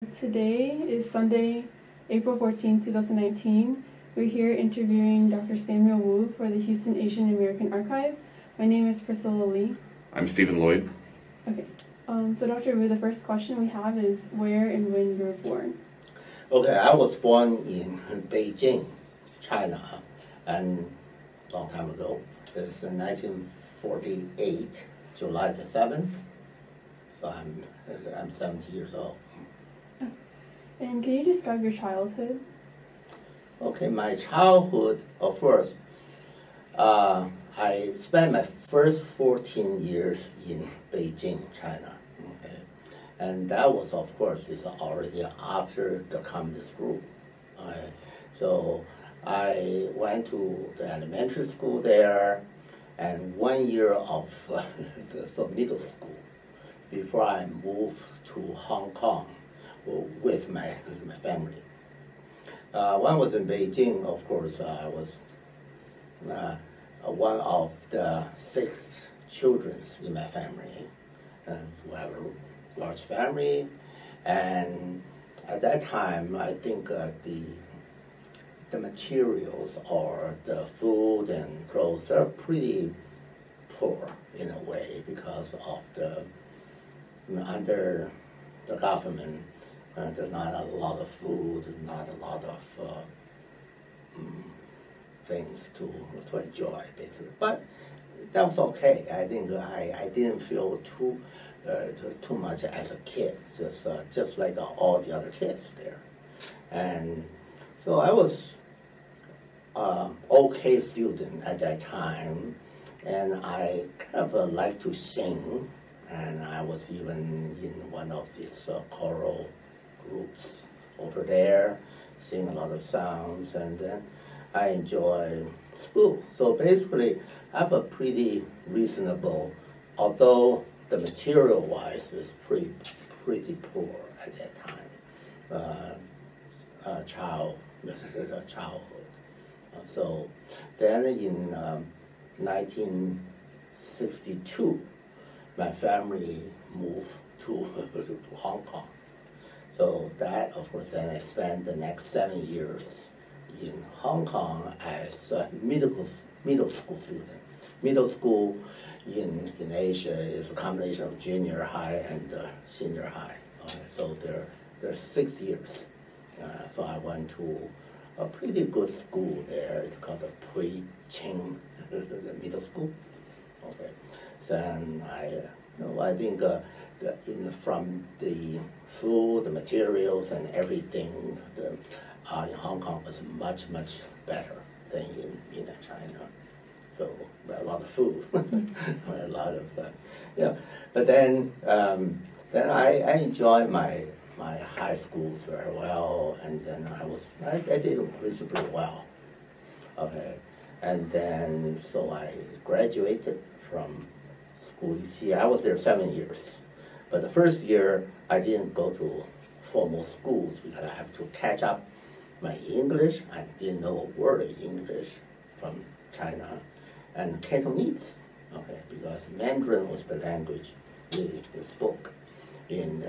Today is Sunday, April 14, 2019. We're here interviewing Dr. Samuel Wu for the Houston Asian American Archive. My name is Priscilla Lee. I'm Stephen Loyd. Okay, so Dr. Wu, the first question we have is where and when you were born? Okay, I was born in Beijing, China, and a long time ago. It's in 1948, July the 7th. So I'm 70 years old. And can you describe your childhood? Okay, my childhood, of course, I spent my first 14 years in Beijing, China. Okay, and that was, of course, is already after the communist group. So I went to the elementary school there, and 1 year of the middle school before I moved to Hong Kong with my family. When I was in Beijing, of course, I was one of the 6 children in my family. And we have a large family, and at that time, I think the materials or the food and clothes are pretty poor in a way because of the under the government. There's not a lot of food, not a lot of things to enjoy, basically. But that was okay. I think I didn't feel too much as a kid, just like all the other kids there. And so I was okay student at that time, and I kind of liked to sing, and I was even in one of these choral groups over there, sing a lot of songs, and then I enjoy school. So basically, I have a pretty reasonable, although the material-wise is pretty poor at that time, childhood. So then in 1962, my family moved to Hong Kong. So that, of course, then I spent the next 7 years in Hong Kong as a middle school student. Middle school in Asia is a combination of junior high and senior high. So there's 6 years. So I went to a pretty good school there. It's called the Beijing, the middle school. Okay. Then I think from the food, the materials, and everything, in Hong Kong was much better than in China. So a lot of food, a lot of But then I enjoyed my high schools very well, and then I did reasonably well. Okay, and then so I graduated from school. You see, I was there 7 years. But the first year, I didn't go to formal schools because I have to catch up my English. I didn't know a word of English from China. And Cantonese, okay, because Mandarin was the language we spoke in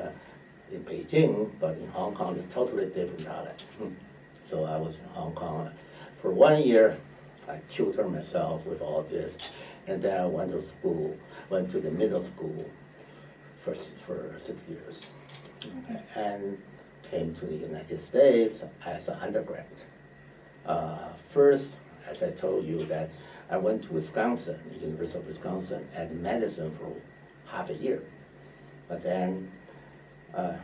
Beijing, but in Hong Kong, it's totally different dialect. So I was in Hong Kong. For 1 year, I tutored myself with all this. And then I went to the middle school for 6 years, and came to the United States as an undergrad. First, as I told you, that I went to Wisconsin, the University of Wisconsin, and medicine for half a year. But then I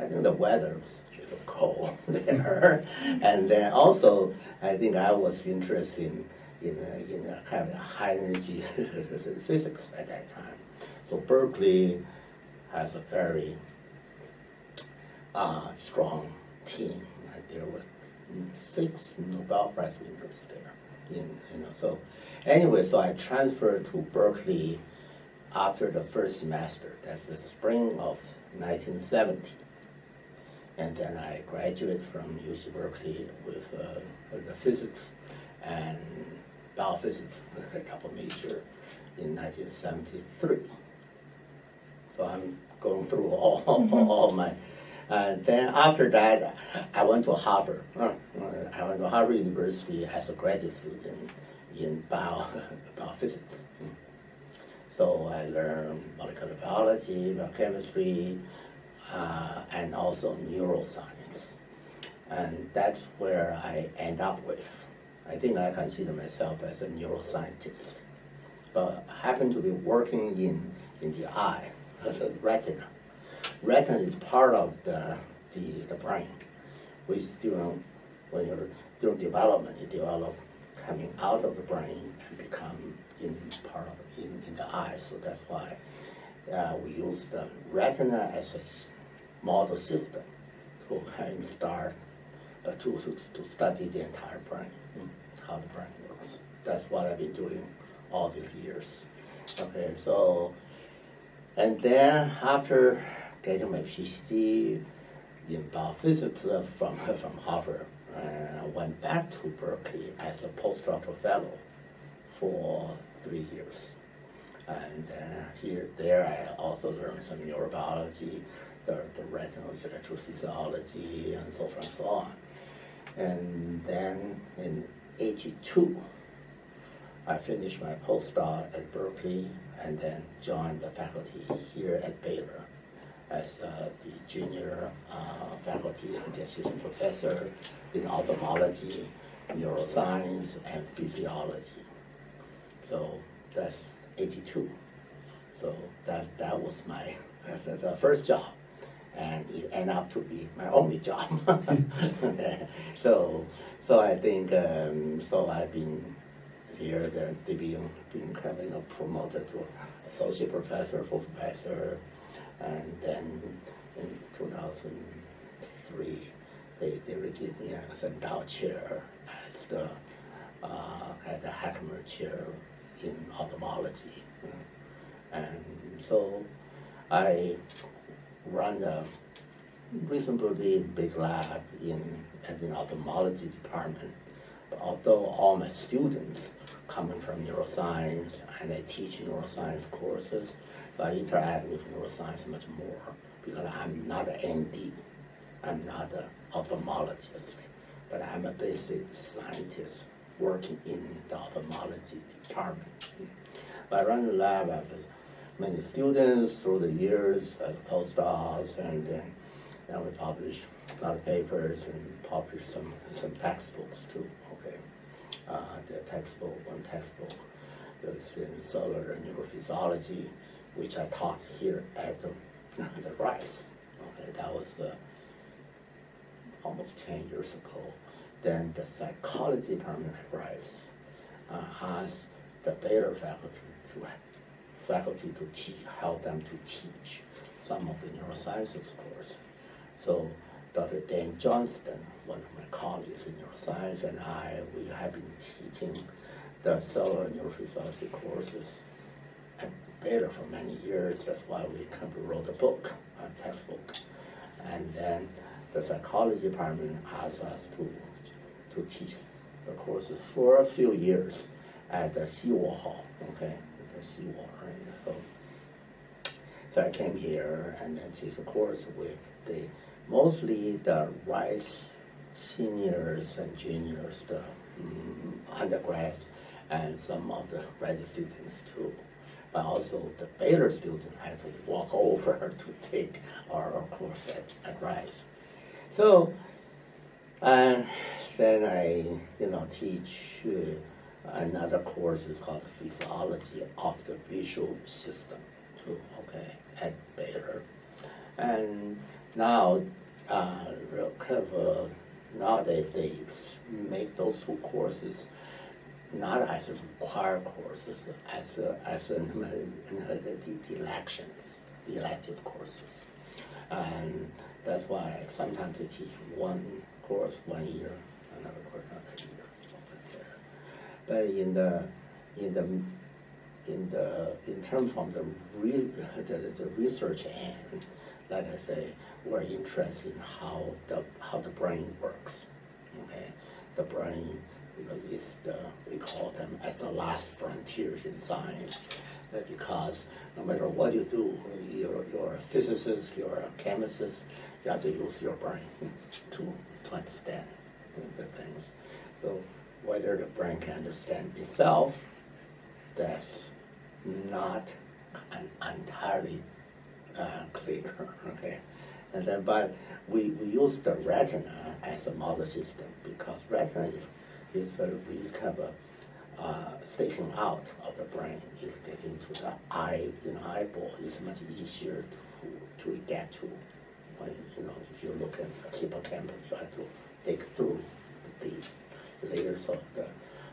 think the weather was a little cold there, and then also I think I was interested in a kind of high energy physics at that time. So Berkeley has a very strong team. There were 6 Nobel Prize winners there. So anyway, so I transferred to Berkeley after the first semester. That's the spring of 1970. And then I graduated from UC Berkeley with the physics and biophysics, a double major in 1973. So I'm going through all my And then after that, I went to Harvard. I went to Harvard University as a graduate student in biophysics. So I learned molecular biology, biochemistry, and also neuroscience. And that's where I end up with. I think I consider myself as a neuroscientist. But I happen to be working in the eye, the retina. Retina is part of the brain, which when you're during development, you develop coming out of the brain and become in the eye. So that's why we use the retina as a model system to kind of start to study the entire brain, how the brain works. That's what I've been doing all these years. Okay, so, and then after getting my PhD in biophysics from Harvard, I went back to Berkeley as a postdoctoral fellow for 3 years. And there I also learned some neurobiology, the retinal electrophysiology, and so forth and so on. And then in '82, I finished my postdoc at Berkeley and then joined the faculty here at Baylor as the junior faculty, the assistant professor in ophthalmology, neuroscience, and physiology. So that's '82. So that was my the first job, and it ended up to be my only job. So I think so I've been here, then being kind of promoted to associate professor, full professor, and then in 2003 they would give me a endowed chair as the Hankamer Chair in ophthalmology, and so I run a reasonably big lab in the ophthalmology department. But although all my students coming from neuroscience and I teach neuroscience courses, but I interact with neuroscience much more because I'm not an MD, I'm not an ophthalmologist, but I'm a basic scientist working in the ophthalmology department. But I run the lab. I have many students through the years as postdocs, and then we publish a lot of papers and publish some textbooks too. Okay, the one textbook is in cellular neurophysiology, which I taught here at the Rice. Okay, that was almost 10 years ago. Then the psychology department at Rice asked the Baylor faculty to teach, help them to teach some of the neurosciences course. So Dr. Dan Johnston, one of my colleagues in neuroscience, and we have been teaching the cellular neurophysiology courses at Baylor for many years. That's why we kind of wrote a book, a textbook. And then the psychology department asked us to teach the courses for a few years at the Seawall Hall, okay, the Seawall, right? So I came here and then teach a course with mostly the Rice seniors and juniors, the undergrads, and some of the graduate students too. But also the Baylor students had to walk over to take our course at Rice. So, and then I, teach another course is called Physiology of the Visual System too, okay, at Baylor. And now, nowadays they make those two courses not as required courses, as the elective courses. And that's why sometimes they teach one course 1 year, another course another year. But in terms of the research end, like I say, we're interested in how the brain works. Okay, the brain is we call them as the last frontiers in science, because no matter what you do, you're a physicist, you're a chemist, You have to use your brain to understand the things. So whether the brain can understand itself, that's not entirely clear. Okay, and then but we use the retina as a model system because retina is really kind of a station out of the brain. It's getting to the eye, eyeball. It's much easier to get to. When, if you look at the hippocampus, you have to dig through the layers of the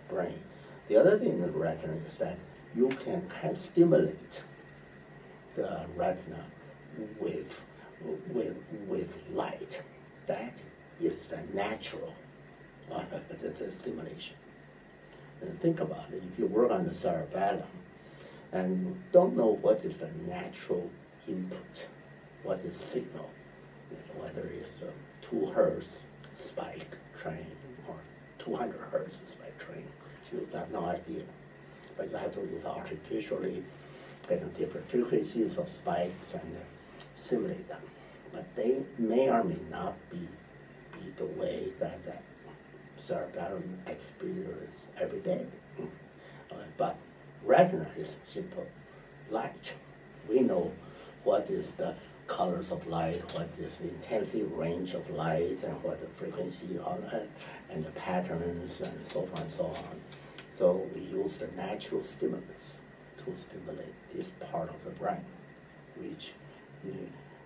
brain. The other thing in the retina is that you can stimulate the retina with light. That is the natural the stimulation. And think about it. If you work on the cerebellum and you don't know what is the natural input, what is signal, whether it's a 2 hertz spike train or 200 hertz spike train, you have no idea. But you have to use artificially getting different frequencies of spikes and simulate them. But they may or may not be the way that cerebellum experience every day. But retina is simple light. We know what is the colors of light, what is the intensity range of light, and what the frequency on it, and the patterns, and so forth and so on. So we use the natural stimulus to stimulate this part of the brain, which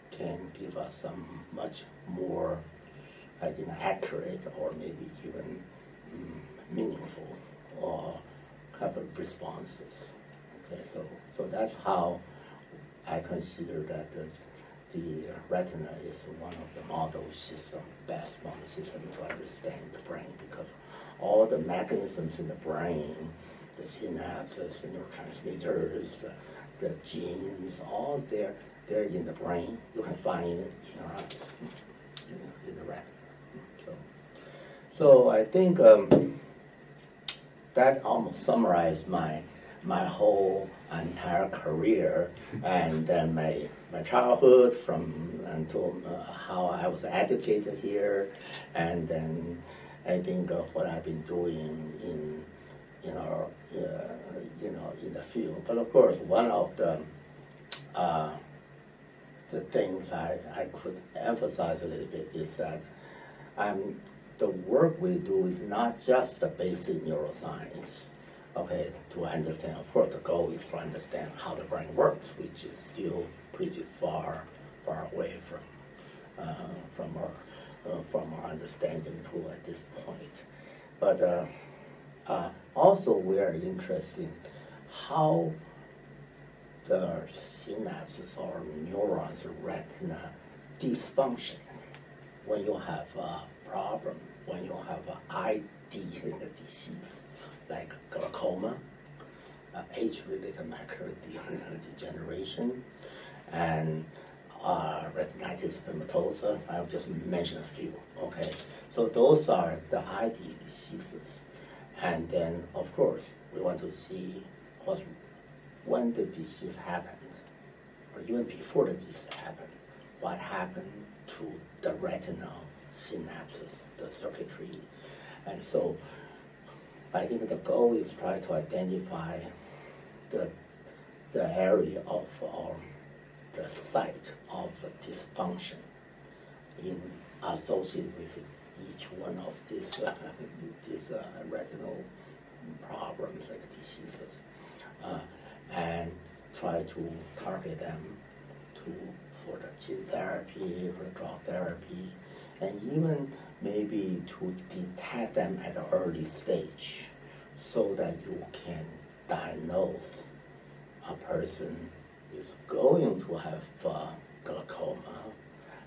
can give us some much more, accurate or maybe even meaningful or kind of responses. Okay, so that's how I consider that the retina is one of the best model system to understand the brain, because all the mechanisms in the brain, the synapses, the neurotransmitters, the genes, all they're in the brain. You can find it in our eyes, in the retina. So I think that almost summarized my whole entire career, and then my childhood until how I was educated here, and then I think what I've been doing in our in the field. But of course, one of the things I could emphasize a little bit is that the work we do is not just the basic neuroscience. Okay, to understand, of course, the goal is to understand how the brain works, which is still pretty far away from our understanding tool at this point. But also we are interested in how the synapses or neurons or retina dysfunction when you have a problem, when you have an eye disease like glaucoma, age-related macular degeneration, and retinitis pigmentosa. I'll just mention a few. Okay, so those are the eye diseases, and then of course we want to see when the disease happened, or even before the disease happened, what happened to the retinal synapses, the circuitry, and so I think the goal is try to identify the area of the site of dysfunction associated with each one of these retinal problems, like diseases, and try to target them for the gene therapy, for the drug therapy, and even maybe to detect them at an early stage so that you can diagnose a person is going to have glaucoma,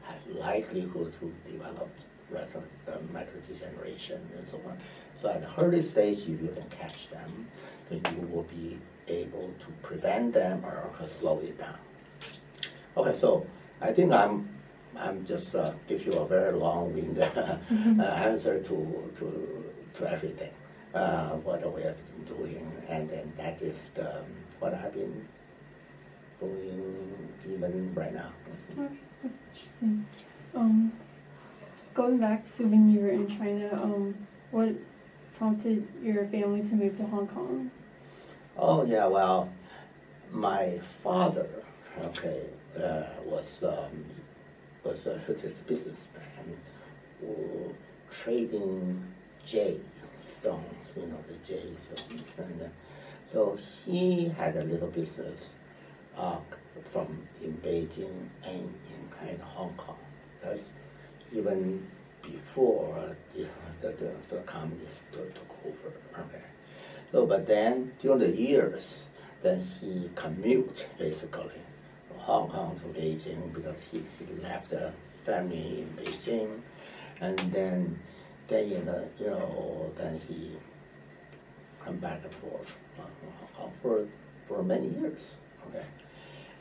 has likelihood to develop retinal macular degeneration and so on. So at the early stage, if you can catch them, then you will be able to prevent them or slow it down. Okay, so I think I'm just give you a very long-winded answer to everything what we have been doing, and then that is what I've been doing even right now. Okay, that's interesting. Going back to when you were in China, what prompted your family to move to Hong Kong? Oh yeah, well, my father, okay, was a businessman trading jade stones, you know, the jade stones, and so he had a little business in Beijing and in Hong Kong. That's even before the communists took over. Okay. So, but then during the years, then he commute basically from Hong Kong to Beijing because he left the family in Beijing, and then then he come back and forth Hong Kong for many years. Okay.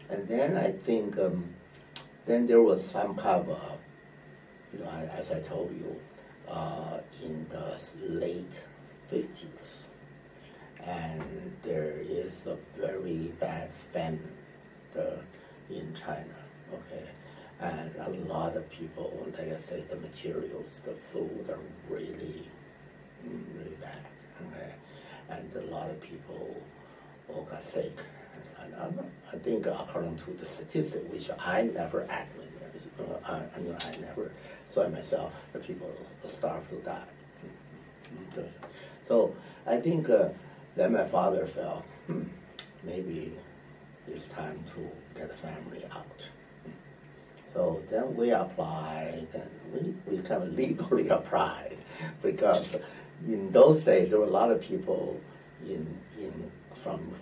And then I think then there was some kind of as I told you, in the late 50s, and there is a very bad famine in China. Okay, and a lot of people, like I say, the materials, the food are really, really bad. Okay, and a lot of people all got sick. And I think according to the statistic, which I never acted, I never saw myself, the people starve to die. So I think then my father felt, maybe it's time to get the family out. So then we applied, and we kind of legally applied, because in those days there were a lot of people from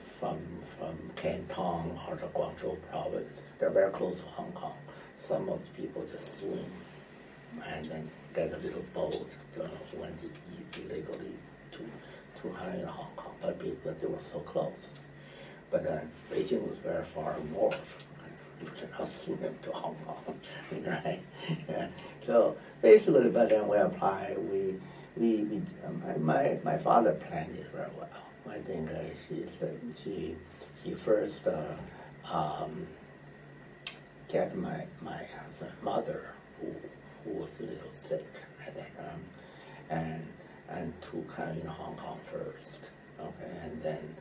Canton or the Guangzhou province. They're very close to Hong Kong. Some of the people just swim and then get a little boat went illegally to Hong Kong, but they were so close. But Beijing was very far north. You cannot swim to Hong Kong, right? Yeah. So basically, but then we applied. My father planned it very well. I think he first get my mother who was a little sick at that time, and took her in Hong Kong first. Okay, and then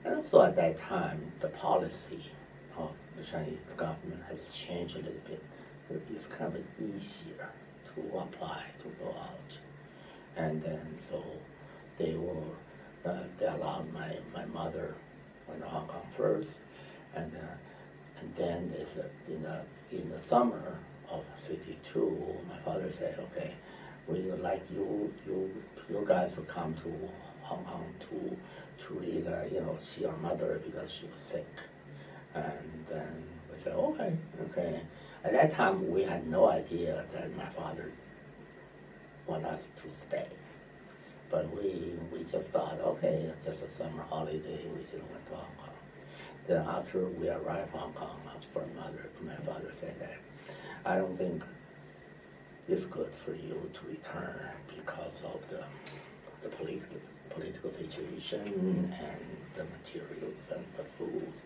and also at that time the policy of the Chinese government has changed a little bit. So it's kind of easier to apply to go out, and then so they allowed my mother went to Hong Kong first, and then they said in the summer of '62, my father said, okay, we would like you guys to come to Hong Kong to really see your mother because she was sick. And then we said, okay. At that time, we had no idea that my father wanted us to stay. But we just thought, okay, just a summer holiday, we just went to Hong Kong. Then after we arrived in Hong Kong, my father said that, I don't think it's good for you to return because of the political situation and the materials and the foods.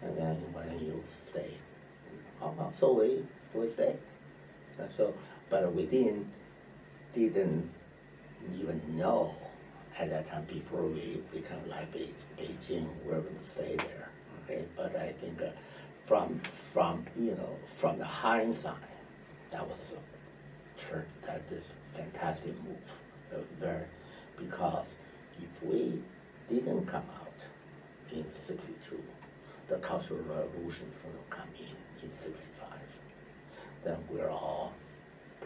And then why don't you stay in Hong Kong? So we stayed. But we didn't even know at that time before we become like Beijing, we're going to stay there. Okay, but I think from the hindsight, that was that is fantastic move. Because if we didn't come out in '62, the Cultural Revolution will come in '65. Then we're all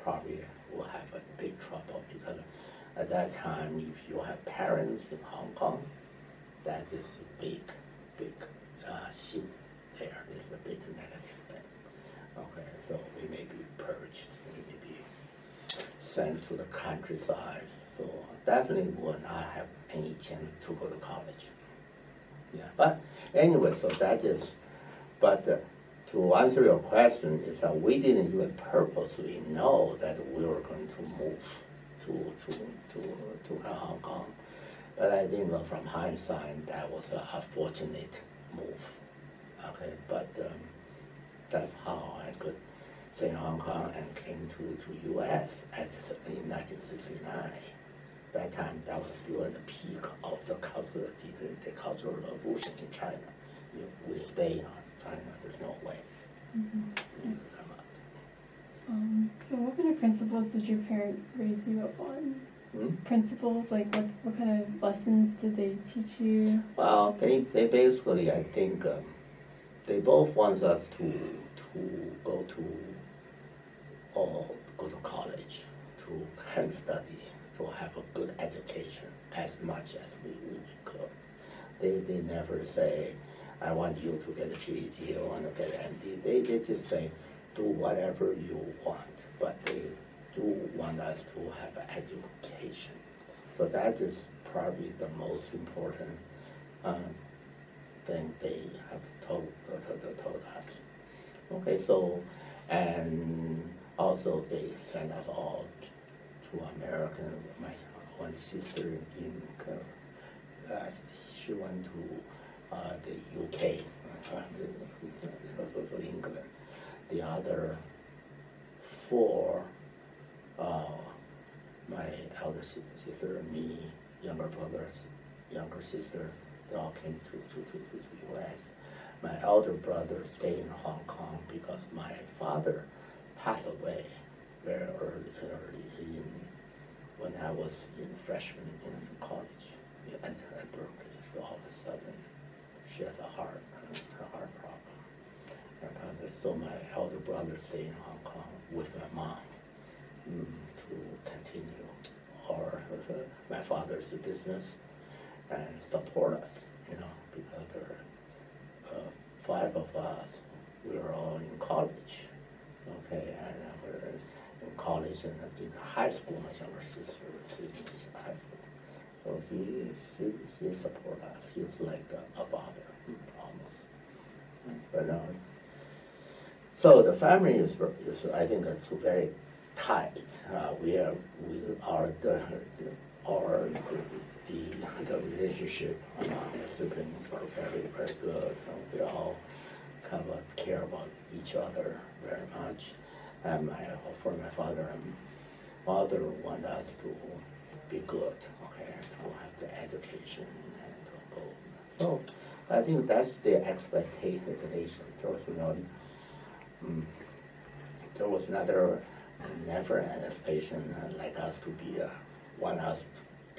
probably will have a big trouble, because at that time, if you have parents in Hong Kong, that is a big sin there. It's a big negative thing. Okay, so we may be purged, we may be sent to the countryside. So definitely will not have any chance to go to college. Yeah, but anyway, so that is. But to answer your question, is that we didn't even purposely know that we were going to move to Hong Kong. But I think from hindsight, that was a fortunate move. Okay, but that's how I could stayed in Hong Kong and came to U.S. In 1969. That time, that was still at the peak of the cultural revolution in China. We stay in China, there's no way. Mm-hmm. So what kind of principles did your parents raise you up on? Principles, like what kind of lessons did they teach you? Well, they basically, I think, they both want us to go to college, to can study, to have a good education as much as we could. They never say, I want you to get a PhD, I want to get an MD. They just say, do whatever you want, but they do want us to have an education. So that is probably the most important thing they have told us. Okay, so, and also they sent us all to America. My one sister she went to the UK, so England. The other four, my elder sister and me, younger brother's younger sister, they all came to U.S. My elder brother stayed in Hong Kong because my father passed away very early when I was in freshman in college at Berkeley. So all of a sudden, she has a heart problem. So my elder brother stayed in Hong Kong with my mom to continue my father's business and support us, because there are 5 of us. We were all in college, okay, and we're in college and in high school. My younger sister was in high school, so he support us. He's like a father almost, but. So the family is I think it's very tight. We are the relationship among the siblings are very, very good. We all kind of care about each other very much. And for my father and mother want us to be good, okay, and to have the education and to go. So I think that's the expectation. There was never an expectation like us to be want us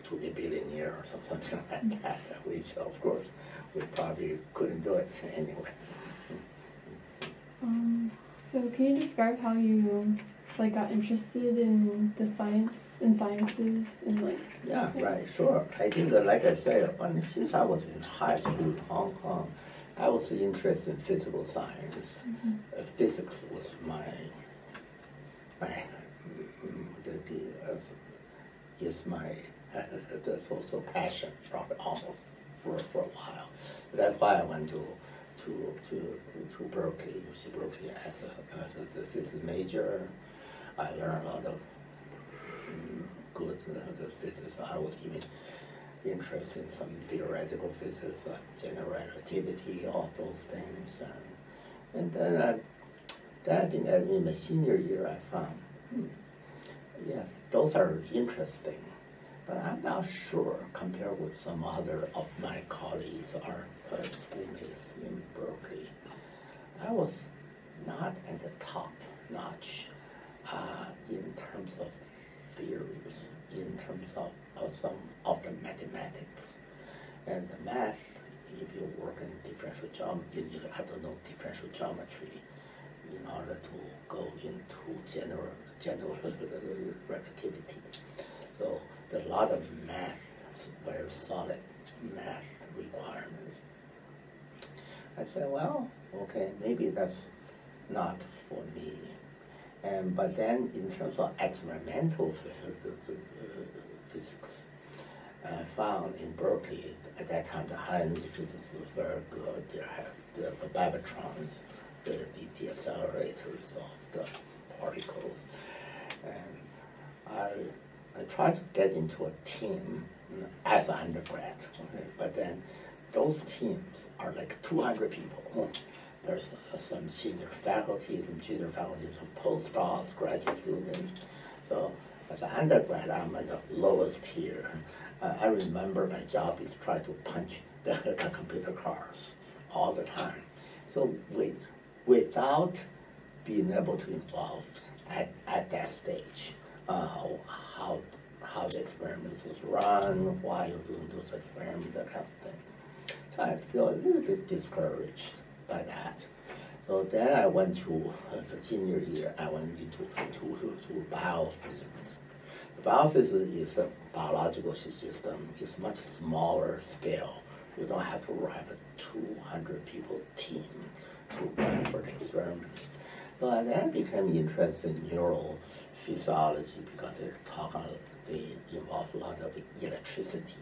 to be a billionaire or something like that, which of course we probably couldn't do it anyway. So can you describe how you got interested in sciences and Yeah, right, sure. I think like I said, since I was in high school in Hong Kong, I was interested in physical science. Physics was the social passion, probably almost for a while. That's why I went to Berkeley, UC Berkeley as a physics major. I learned a lot of good physics. I was even interested in some theoretical physics, general relativity, all those things. And then I think in the senior year I found, yes, those are interesting, but I'm not sure compared with some other of my colleagues or schoolmates in Berkeley. I was not at the top notch in terms of theories, in terms of some of the mathematics. And the math, if you work in differential geometry, you have to know differential geometry in order to go into general relativity. So there's a lot of math, very solid math requirements. I said, well, okay, maybe that's not for me. But then in terms of experimental physics, I found in Berkeley, at that time, the high energy physics was very good. They have the bavitrons, the accelerators of the particles. And I tried to get into a team as an undergrad, okay? But then those teams are like 200 people. there's some senior faculty, some junior faculty, some postdocs, graduate students. So as an undergrad, I'm at the lowest tier. I remember my job is try to punch the computer cards all the time. So without being able to involve at that stage, how the experiments was run, why you're doing those experiments, that kind of thing. So I feel a little bit discouraged by that. So then I went to the senior year, I went into biophysics. Biophysics is a biological system. It's much smaller scale. You don't have to have a 200 people team to run for the experiments. So I then became interested in neurophysiology because they involve a lot of electricity.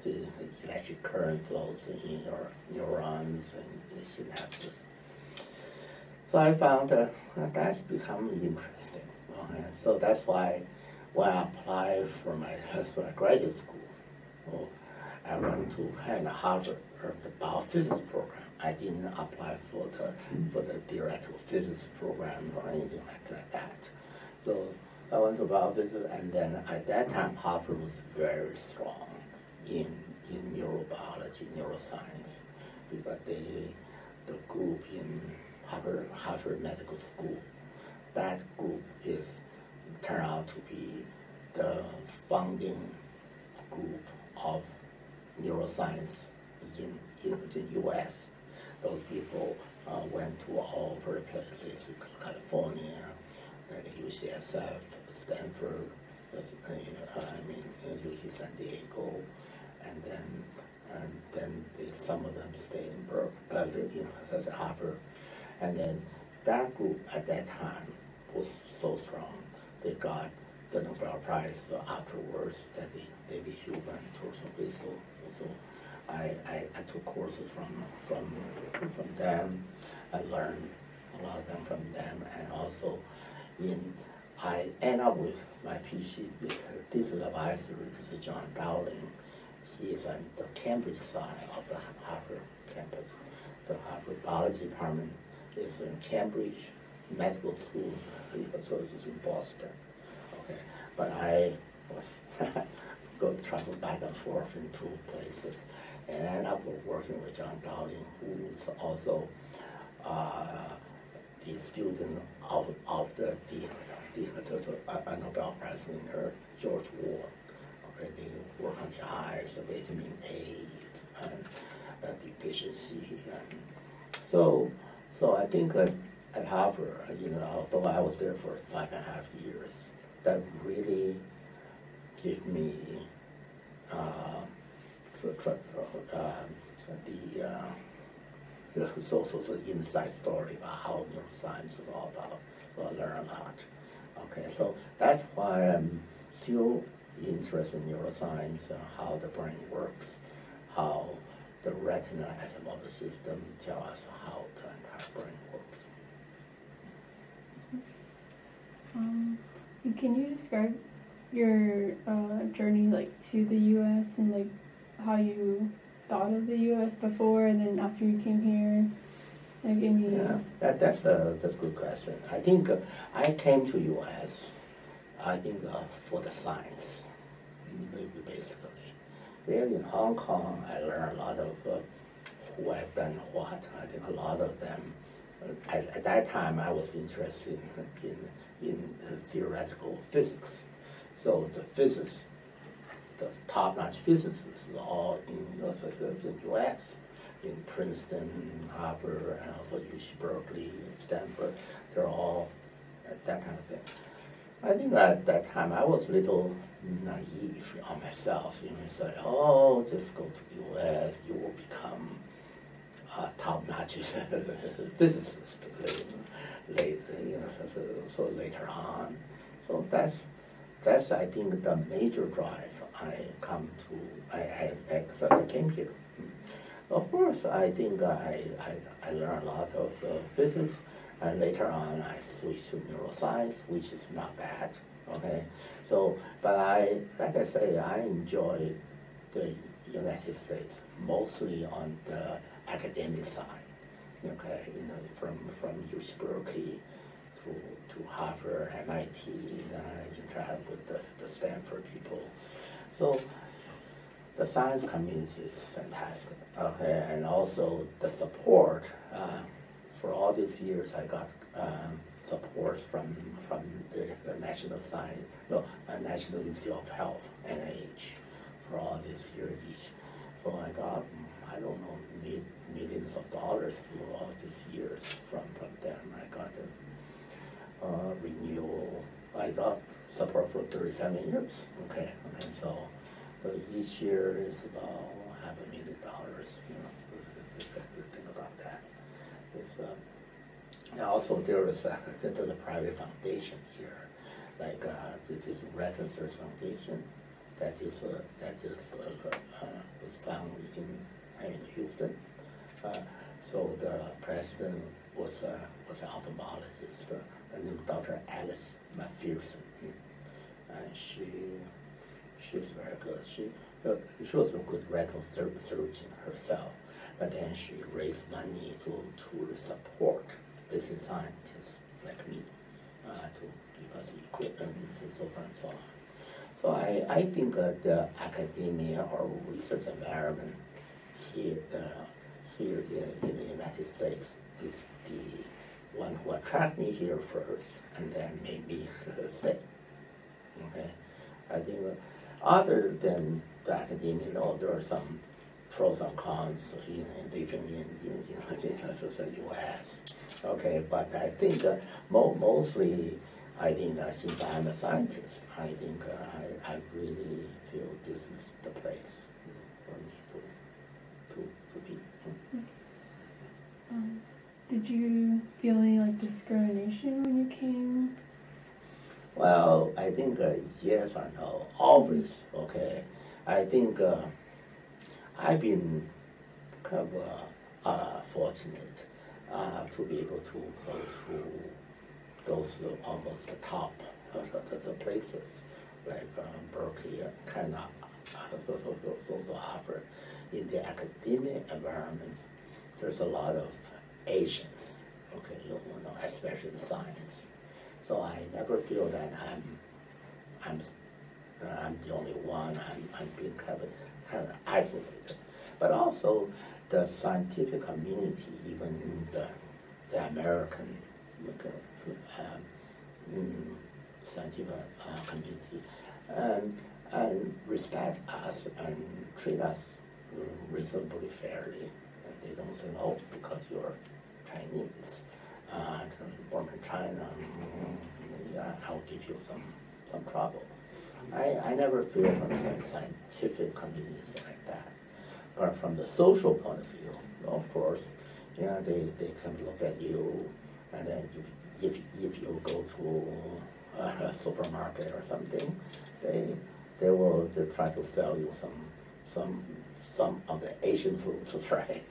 The electric current flows in your neurons and the synapses. So I found that's become interesting. Okay? So that's why when I applied for my graduate school, I went to Harvard the biophysics program. I didn't apply for the theoretical physics program or anything like that. So I went to biophysics, and then at that time Harvard was very strong in neurobiology, neuroscience, because the group in Harvard Medical School, that group turned out to be the founding group of neuroscience in the U.S. Those people went to all over the places, California, UCSF, Stanford, UC San Diego, and then some of them stayed in Berkeley, as Harvard. And then that group at that time was so strong, they got the Nobel Prize afterwards that they be human or something. So I took courses from them. I learned a lot of them from them, and also I end up with my PhD. This advisor is John Dowling. He is on the Cambridge side of the Harvard campus. The Harvard Biology Department is in Cambridge Medical School, so it's in Boston. Okay, but I was travel back and forth in two places, and I ended up working with John Dowling, who is also the student of the Nobel Prize winner George Ward. Okay, they work on the eyes, the vitamin A, and deficiency, and so I think that at Harvard, although I was there for 5.5 years, that really gave me the inside story about how neuroscience is all about. So I learned a lot. Okay, so that's why I'm still interested in neuroscience and how the brain works, how the retina as a motor system tell us how the entire brain works. Can you describe your journey to the U.S. and how you thought of the U.S. before and then after you came here? Yeah, that's a good question. I think I came to U.S. For the science, basically. Here in Hong Kong, I learned a lot of who have done what. I think a lot of them. At that time, I was interested in theoretical physics. So the top-notch physicists are all in the U.S., in Princeton, Harvard, and also UC Berkeley, Stanford. They're all that kind of thing. I think at that time I was a little naive on myself. Say, oh, just go to the U.S., you will become a top-notch physicist so later on. So that's I think the major drive I came here. Of course, I think I learned a lot of physics, and later on I switched to neuroscience, which is not bad. Okay, so but like I say, I enjoy the United States mostly on the academic side. okay, from UC Berkeley to Harvard, MIT, interact with the Stanford people. So the science community is fantastic, okay, and also the support. For all these years, I got support from the National Institute of Health, NIH, for all these years. So I got, I don't know, millions of dollars for all these years from them. I got a renewal. I got support for 37 years. Okay, and so each year is about $500,000. Just think about that. And also there is a private foundation here, like this is Retina Search Foundation that is was founded in Houston. So the president was an ophthalmologist, named Dr. Alice McPherson, and she's very good. She was a good retinal surgeon herself, but then she raised money to support business scientists like me, to give us equipment and so forth and so on. So I think the academia or research environment here in the United States is the one who attracted me here first, and then made me stay. Okay, I think other than the academia, there are some pros and cons in living in the U.S. Okay, but I think mostly, I think since I'm a scientist, I think I really feel this is the place for me to be. Did you feel any like discrimination when you came? Well, I think yes or no, always. Okay, I think I've been kind of fortunate to be able to go to those almost the top the places like Berkeley, kind of also Harvard. In the academic environment, there's a lot of Asians, okay, especially in science. So I never feel that I'm the only one. I'm being kind of isolated. But also the scientific community, even the American scientific community, and respect us and treat us reasonably fairly. And they don't say, oh, because you're Chinese, born in China, I'll give you some trouble. I never feel from the scientific community like that. But from the social point of view, of course, they can look at you, and then if you go to a supermarket or something, they will try to sell you some of the Asian food to try,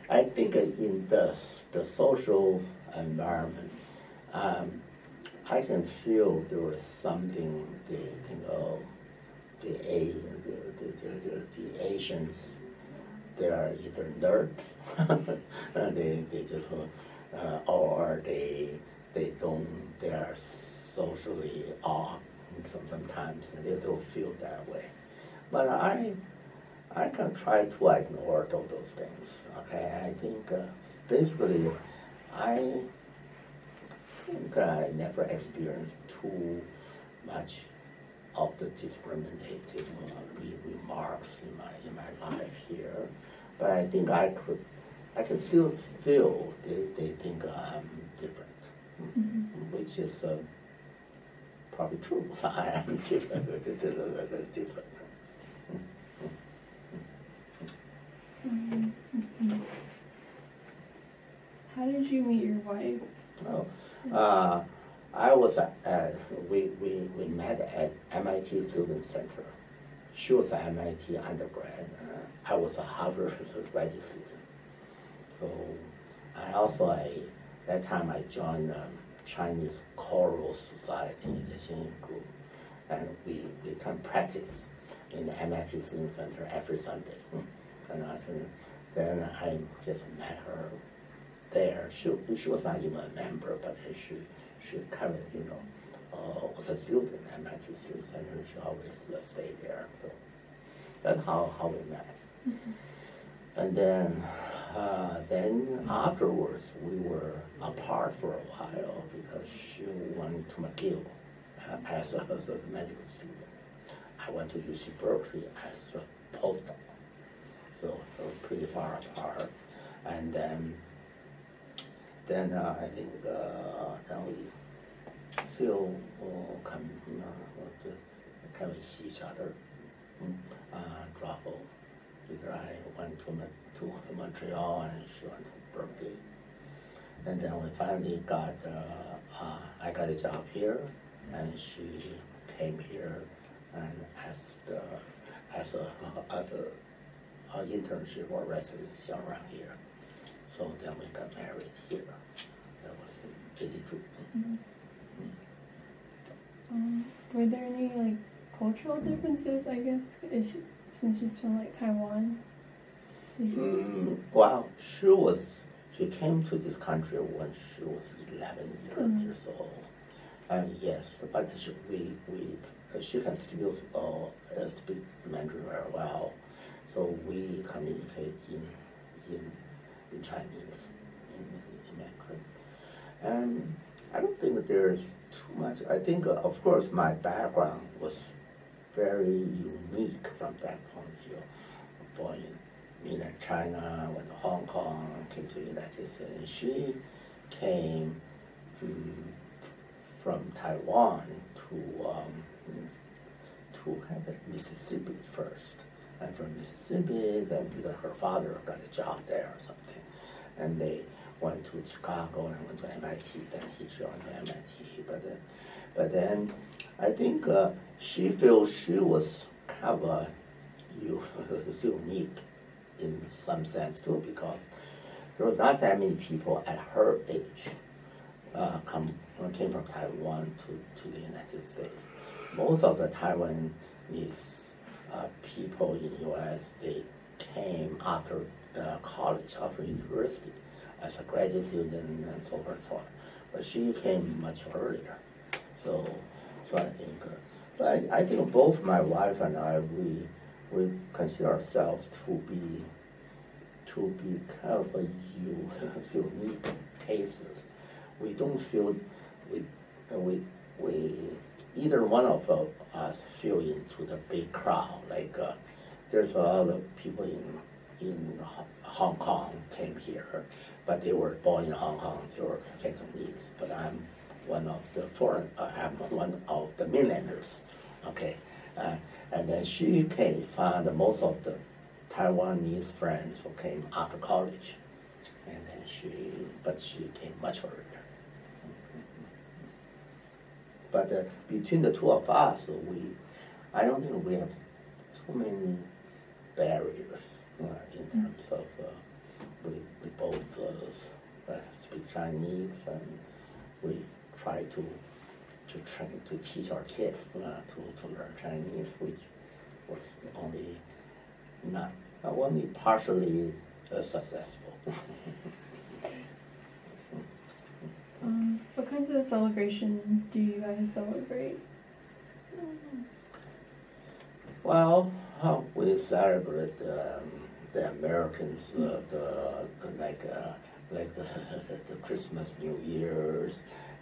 I think in the social environment, I can feel there was something they think, oh, the Asians, they are either nerds, they just or they are socially odd sometimes, and they don't feel that way. But I can try to ignore all those things. Okay, I think basically I think I never experienced too much of the discriminating remarks in my life here. But I think I can still feel they think I'm different, which is probably true. I am different. How did you meet your wife? Oh, I was we met at MIT Student Center. She was an MIT undergrad. I was a Harvard graduate student. So that time I joined Chinese Choral Society, the singing group, and we can practice in the MIT Student Center every Sunday. And then I just met her there. She was not even a member, but she kind of, was a student, MIT student, and she always stayed there. So that's how we met. Mm-hmm. And then afterwards, we were apart for a while because she went to McGill as a medical student. I went to UC Berkeley as a postdoc, so pretty far apart. And then I think then we still can we see each other, travel. Either I went to Montreal and she went to Berkeley. And then we finally got, I got a job here, and she came here and as a internship or residency around here. So then we got married here. That was in 82. Mm-hmm. Were there any cultural differences, I guess, since she's from Taiwan? Well, she came to this country when she was 11 years old. And yes, but she can still speak Mandarin very well. So we communicate in Chinese, in Mandarin. And I don't think there's too much. I think, of course, my background was very unique from that point of view. Born in China, went to Hong Kong, came to the United States, and she came from Taiwan to Mississippi first, and from Mississippi, then because her father got a job there or something, and they went to Chicago and went to MIT. Then he joined MIT, but then I think she feels she was kind of unique in some sense too, because there was not that many people at her age came from Taiwan to the United States. Most of the Taiwanese people in the U.S., they came after college, after university, as a graduate student and so forth. But she came much earlier. So I think, I think both my wife and I, we consider ourselves to be kind of a unique cases. We don't feel we either one of us feel into the big crowd. There's a lot of people in Hong Kong came here, but they were born in Hong Kong. They were Cantonese. But I'm one of the I'm one of the mainlanders. Okay, and then she found most of the Taiwanese friends who came after college, and then she came much earlier. But between the two of us, I don't think we have too many barriers in terms of we both speak Chinese, and we try to teach our kids to learn Chinese, which was only partially successful. What kinds of celebration do you guys celebrate? Well, we celebrate the Americans, the Christmas, New Year's,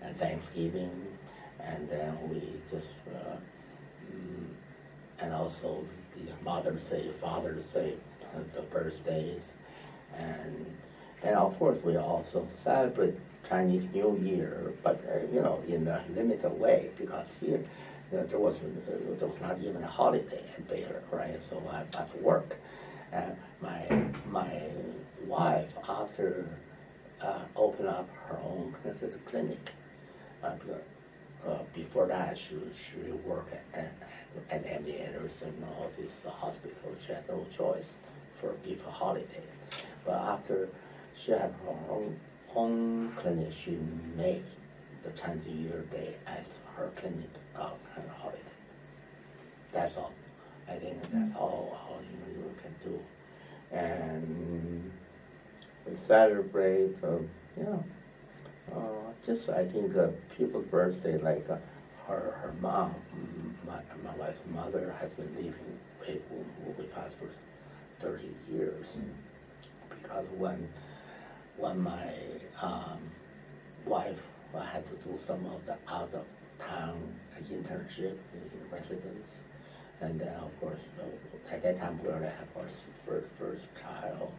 and Thanksgiving, and then we just and also the Mother's Day, Father's Day, the birthdays, and of course we also celebrate Chinese New Year, but in a limited way, because here there was not even a holiday at Baylor, right? So I had to work. My wife, after opened up her own clinic, before that she worked at MD Anderson and all these hospitals. She had no choice for give a holiday. But after she had her own clinic, she made the Chinese New Year Day as her clinic kind of holiday. That's all. I think that's all you can do. and we celebrate, just I think people's birthday, like her mom, my wife's mother, has been living with us for 30 years. Because when my wife had to do some of the out-of-town internship in residence, and then of course at that time we already have our first child,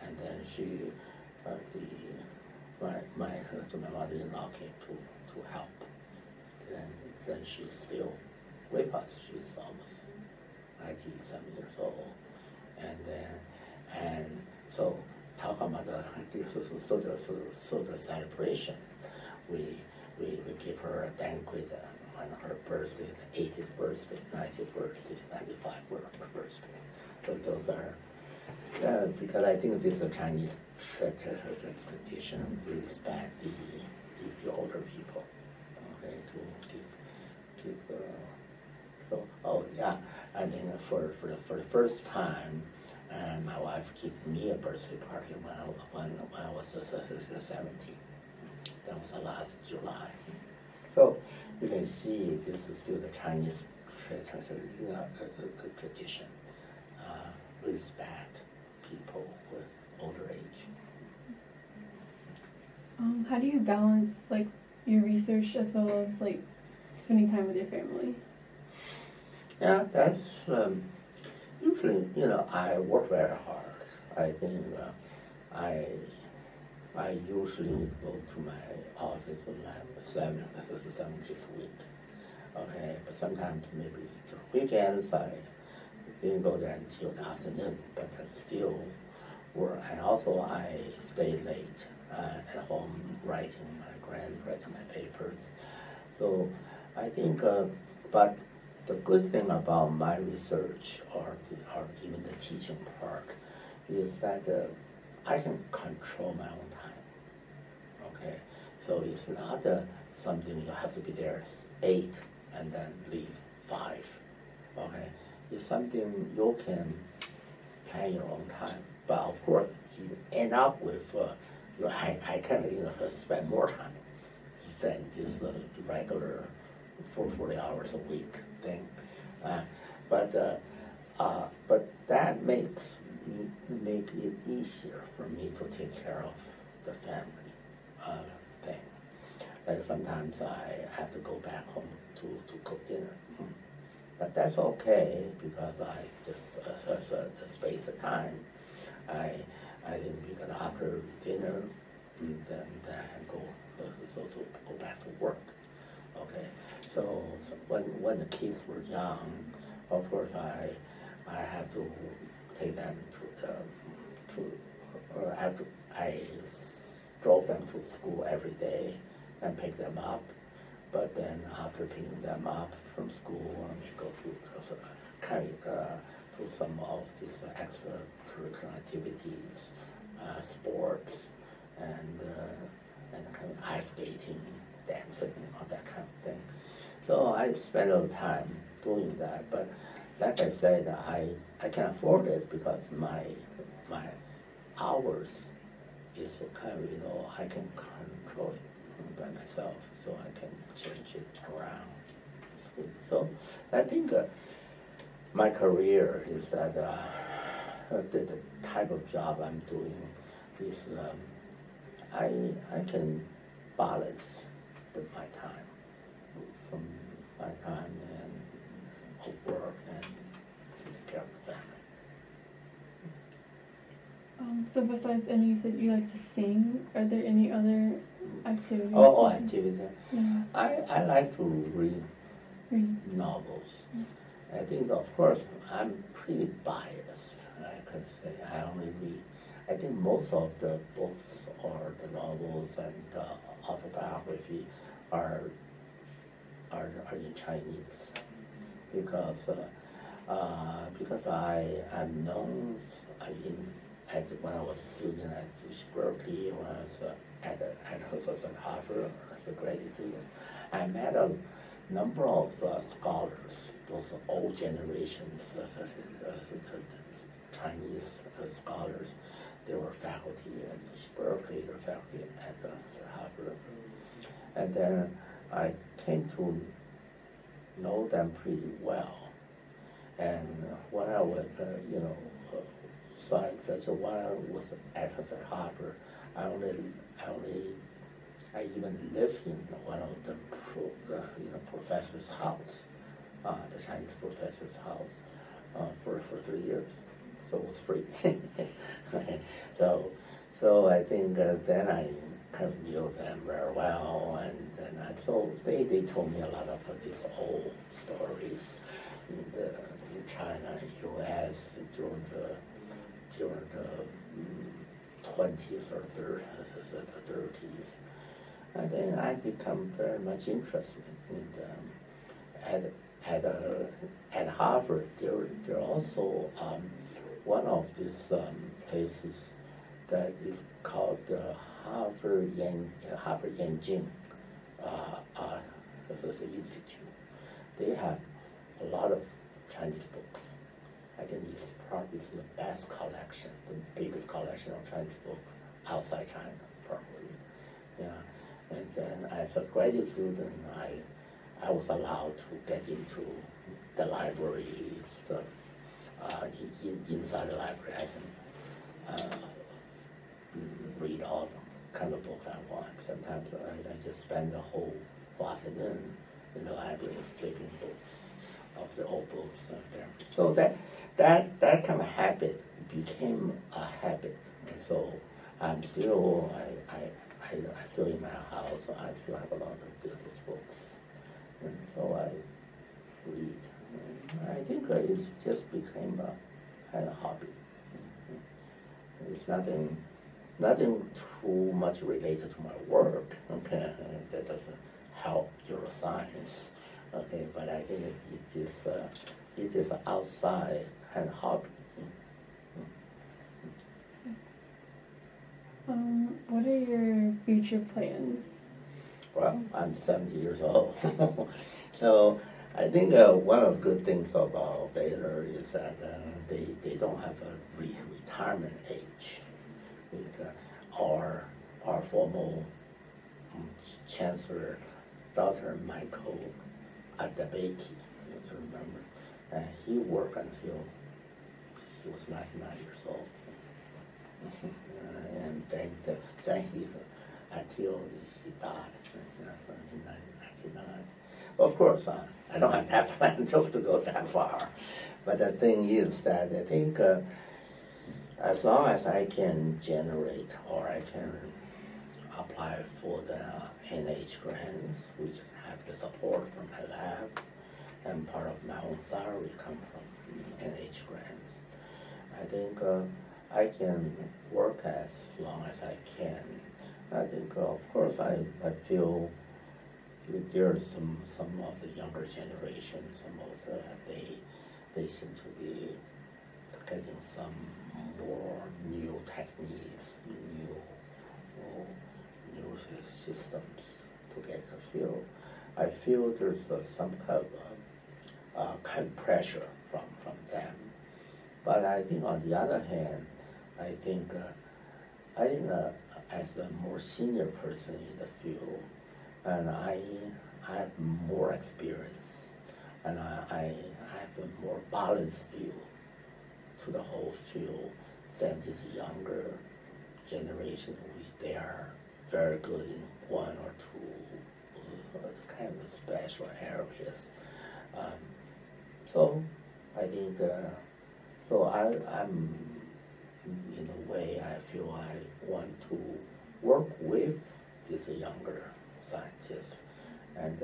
and then my mother-in-law came to help. Then she's still with us. She's almost 97 years old, and so talk about the celebration. We give her a banquet on her birthday, the 80th birthday, 90th birthday, 95th birthday. So those are, because I think this is a Chinese tradition. We respect the older people, okay, to give I think for the first time, my wife gave me a birthday party when I was 17. That was last July. So you can see this is still the Chinese tradition. Respect people with older age. How do you balance like your research as well as like spending time with your family? Yeah, that's usually, I work very hard. I think I usually go to my office like 7 days a week. Okay, but sometimes maybe during weekends I didn't go there until the afternoon, but I still work. And also I stay late at home writing my grant, writing my papers. So I think, but the good thing about my research or even the teaching part is that I can control my own time. Okay, so it's not something you have to be there 8 and then leave 5. Okay, it's something you can plan your own time. But of course, you end up with I can spend more time than this regular 40 hours a week thing, but that make it easier for me to take care of the family thing. Like sometimes I have to go back home to cook dinner, but that's okay because I just the space of time. I think because after dinner, then I go back to work. Okay, so when the kids were young, of course I have to take them I drove them to school every day and pick them up. But then after picking them up from school, we go to some of these extracurricular activities, sports, and kind of ice skating, dancing, all that kind of thing. So I spend a lot of time doing that. But like I said, I can afford it because my hours is kind of, I can control it by myself, so I can change it around. So I think my career is that the type of job I'm doing is I can balance my time from my time and work and take care of the family. So besides, and you said you like to sing, are there any other activities? Activities. Yeah. I like to read novels. Yeah. I think, of course, I'm pretty biased, I can say. I only read, I think most of the books or the novels and the autobiography are in Chinese because I am known when I was a student at UC Berkeley, when I was at Harvard as a graduate student, I met a number of scholars, those old generations Chinese scholars. They were faculty at UC Berkeley, they were faculty at Harvard. And then I came to know them pretty well. And when I was, so when I was at Harvard, I even lived in one of the professor's house, the Chinese professor's house, for 3 years. So it was free. So I think then I kind of knew them very well, and then they told me a lot of these old stories in China, U.S. during the 20s or 30s. And then I become very much interested in at Harvard. There also one of these places that is called the Harvard Beijing the Institute. They have a lot of Chinese books. I think it's probably the best collection, the biggest collection of Chinese books outside China, probably. Yeah. And then as a graduate student, I was allowed to get into the library. So, inside the library, I can read all the kind of books I want. Sometimes I just spend the whole afternoon in the library flipping books of the old books there. So that kind of habit became a habit. And so I'm still I still in my house. I still have a lot of these books, and so I read. I think it just became a kind of hobby. It's nothing too much related to my work. Okay, that doesn't help neuroscience. Okay, but I think it is outside kind of hobby. What are your future plans? Well, I'm 70 years old. So I think one of the good things about Baylor is that they don't have a retirement age. Our former chancellor, Dr. Michael Adebeki, you remember, he worked until he was 99 years old. And then until he died in 1999. Of course, I don't have that plan to go that far. But the thing is that I think as long as I can generate or I can apply for the NIH grants, which have the support from my lab, and part of my own salary come from NIH grants, I think I can work as long as I can. I think, of course, I feel there are some of the younger generation, they seem to be getting some more new techniques, new systems to get a feel. I feel there's some kind of pressure from them. But I think on the other hand, I think as a more senior person in the field, and I have more experience, and I have a more balanced view to the whole field than this younger generation, which they are very good in one or two kind of special areas. So I think, so I'm in a way I feel I want to work with these younger scientists, and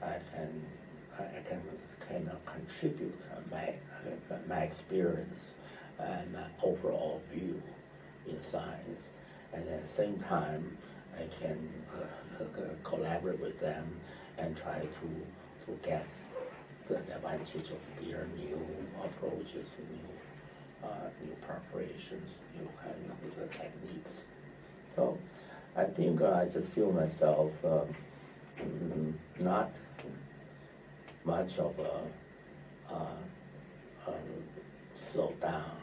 I can kind of contribute my experience and my overall view in science, and at the same time I can collaborate with them and try to get the advantage of their new approaches, new preparations, new kind of techniques. So I think I just feel myself not much of a slow down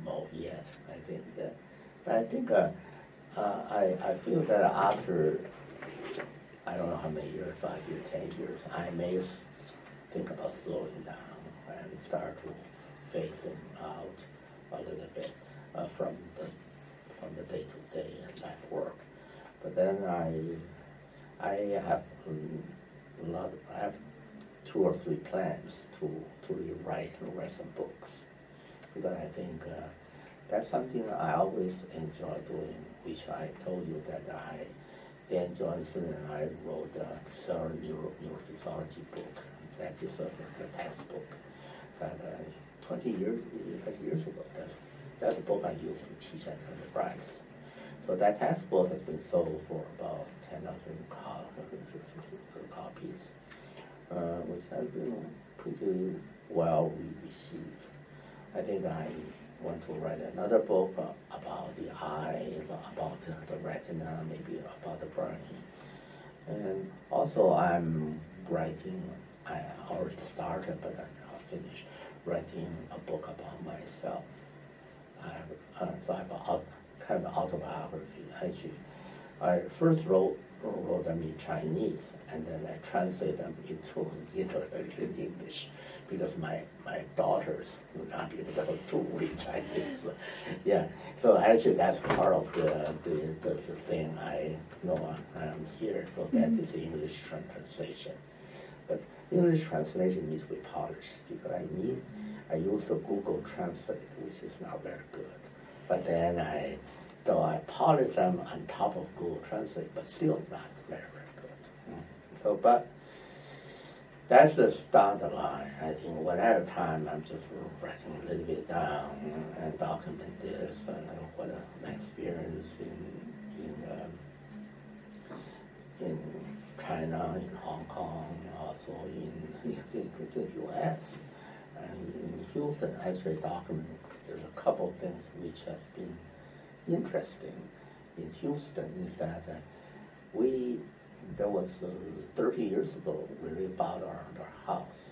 mode yet, I think. But I think I feel that after, I don't know how many years, 5 years, 10 years, I may think about slowing down and start to phasing out a little bit from the day-to-day lab work. But then I have I have 2 or 3 plans to write some books, because I think that's something I always enjoy doing, which I told you that Dan Johnson and I wrote a Priscilla neurophysiology book. That is the textbook that 20 years ago. That's a book I used to teach at undergrads. So that textbook has been sold for about 10,000 copies, which has been pretty well received. I think I want to write another book about the eye, about the retina, maybe about the brain. And also I'm writing, I already started, but I'll finish writing a book about myself. So I have kind of autobiography. Actually, I first wrote them in Chinese, and then I translate them into English, because my daughters would not be able to read Chinese. Yeah, so actually that's part of the thing I know I'm here. So that is the English translation. But English translation needs to be polished, because I use the Google Translate, which is not very good. But then I polish them on top of Google Translate, but still not very, very good. So, but that's just down the line. I think one at a time, I'm just writing a little bit down and document this and what my experience in China, in Hong Kong, also in the U.S. and in Houston. Actually, document there's a couple of things which have been interesting in Houston is that there was 30 years ago, we bought our house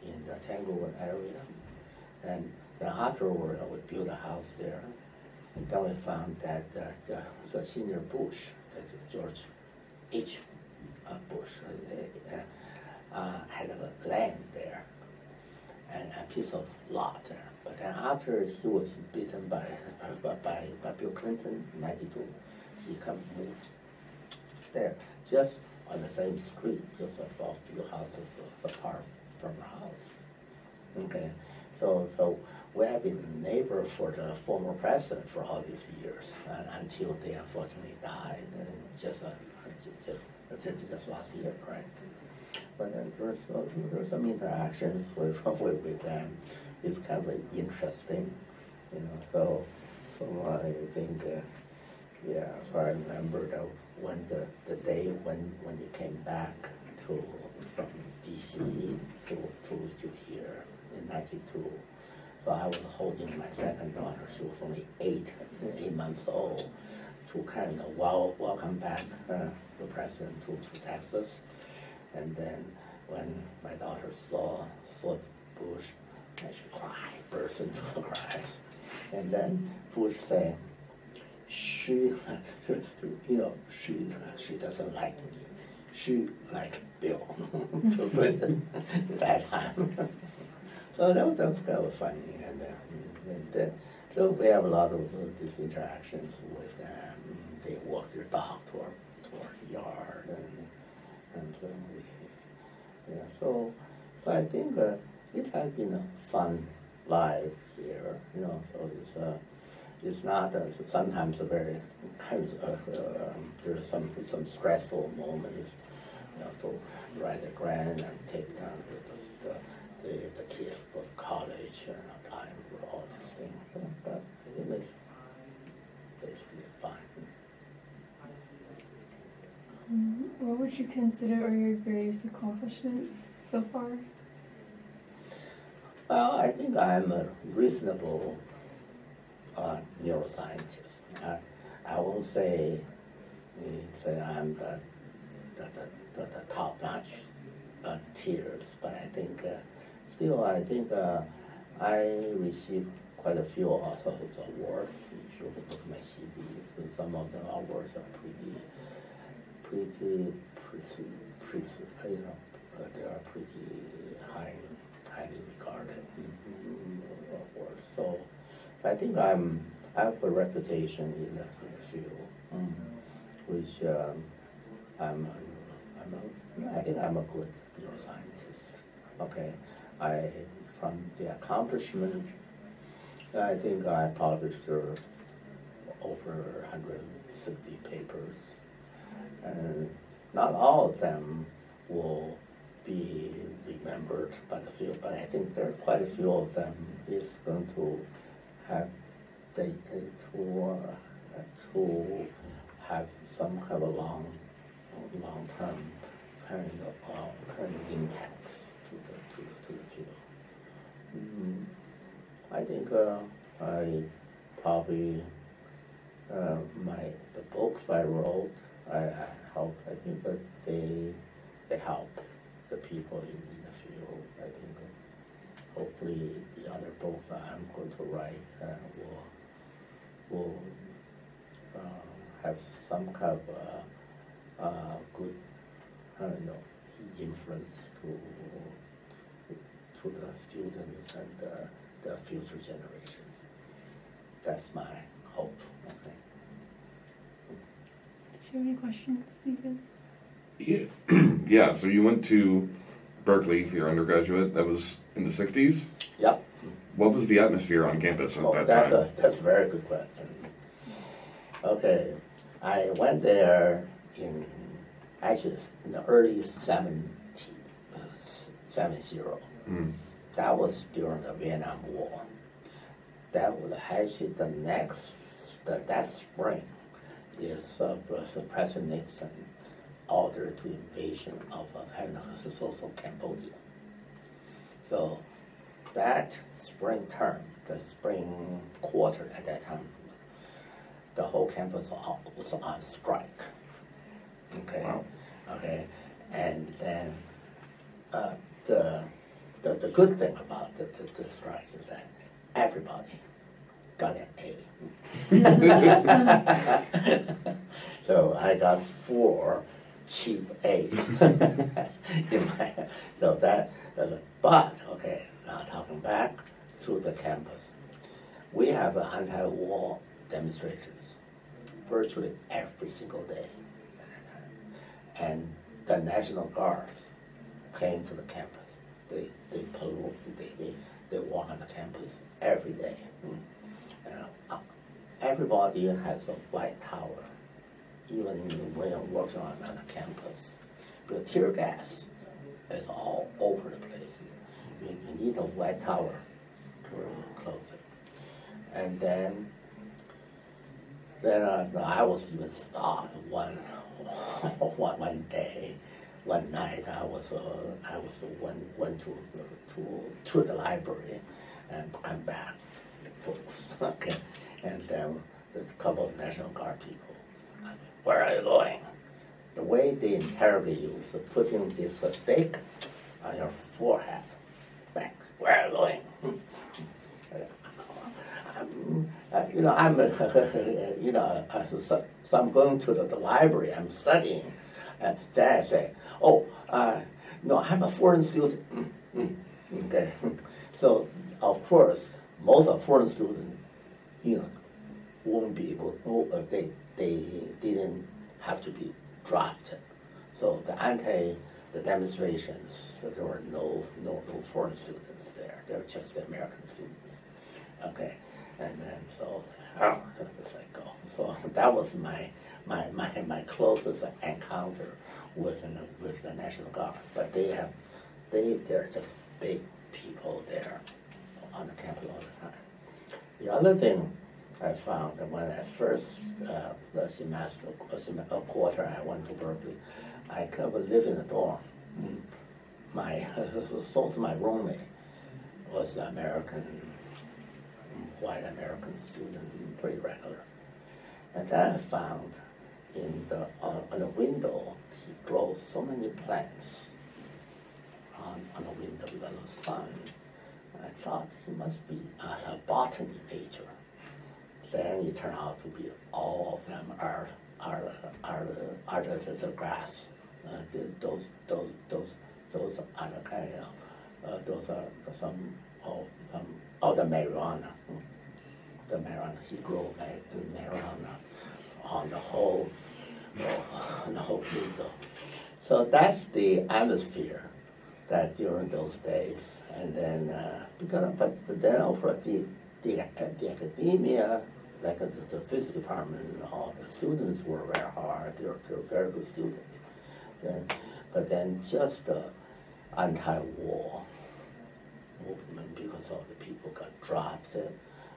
in the Tanglewood area. And then afterward, we built a house there. And then we found that the senior Bush, George H. Bush, had a land there and a piece of lot there. But then after he was beaten by Bill Clinton in '92, he moved there, just on the same street, just about a few houses apart from the house. Okay, so we have been neighbors for the former president for all these years, until they unfortunately died, and just last year, right? But then there's some interactions with them. It's kind of interesting, So I think, so I remember that when the day when they came back from DC to here in '92. So I was holding my second daughter. She was only 8 months old, to kind of welcome back the president to Texas. And then when my daughter saw Bush, she cried, burst into a cry. And then Bush said, she doesn't like me. She liked Bill Clinton at that time. So that was kind of funny. And so we have a lot of these interactions with them. They walk their dog to our yard, and so I think it has been a fun life here. So it's not sometimes a very kind of there's some stressful moments. To write a grant and take down the kids go to college and apply for all these things. But it makes basically fine. What would you consider are your greatest accomplishments so far? Well, I think I'm a reasonable neuroscientist. I won't say I'm the top-notch tiers, but I think still I think I receive quite a few also awards. If you look at my CV, so some of the awards are they are pretty highly regarded awards. So I think I have a reputation in the field, which I think I'm a good neuroscientist. Okay, from the accomplishment, I think I published over 160 papers, and not all of them will be remembered by the field, but I think there are quite a few of them is going to have to have some kind of long-term kind of impacts to the field. I think I probably the books I wrote, I think that they help the people in the field. I think hopefully the other books that I'm going to write will have some kind of good influence to the students and the future generations. That's my hope. Okay. Do you have any questions, Stephen? Yeah, so you went to Berkeley for your undergraduate. That was in the 60s? Yep. What was the atmosphere on campus at that time? That's a very good question. Okay, I went there in the early 70s. That was during the Vietnam War. That was actually that spring is President Nixon ordered to invasion of Cambodia. So that spring term, the spring quarter at that time, the whole campus was on strike. Okay. Wow. Okay, and then the good thing about the strike is that everybody got an A. So I got 4 cheap A's in my. So that, but okay. Now talking back to the campus, we have anti-war demonstrations virtually every single day, and the National Guards came to the campus. They walk on the campus every day. Everybody has a white tower, even when you're working on the campus. The tear gas is all over the place. You need a white tower to close it. And then I was even stopped one day. One night I went to the library and come back with books. Okay, and then a couple of National Guard people. Where are you going? The way they interrogate you is putting this stake on your forehead. Back. Where are you going? So I'm going to the library. I'm studying. And then I say, no, I'm a foreign student. Okay. So, of course, most of foreign students, won't be able, they didn't have to be drafted. So the demonstrations, there were no foreign students there. They were just the American students. Okay. And then, so, just like go. So that was my closest encounter with the National Guard. But they're just big people there on the campus all the time. The other thing I found that when I first a quarter I went to Berkeley, I kind of lived in a dorm. My roommate was an white American student, pretty regular. And then I found on the window, he grows so many plants on the window because of the sun. I thought he must be a botany major. Then it turned out to be all of them are the grass. Those are the kind of those are some the marijuana. The marijuana, he grew marijuana on the whole field. So that's the atmosphere that during those days, and then but then over the academia, like the physics department, all the students were very hard. They were very good students. But then just the anti-war movement, because all the people got drafted,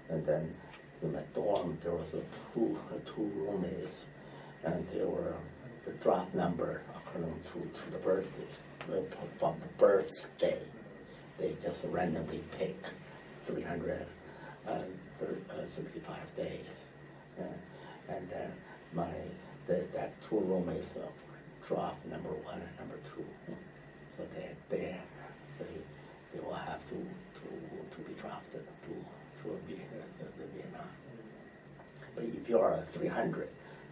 and then in my dorm there was two roommates, and they were the draft number according to the birthdays. From the birthday, they just randomly pick 365 days, and then that two roommates draft number 1 and number 2, so they will have to be drafted to the Vietnam. But if you are 300,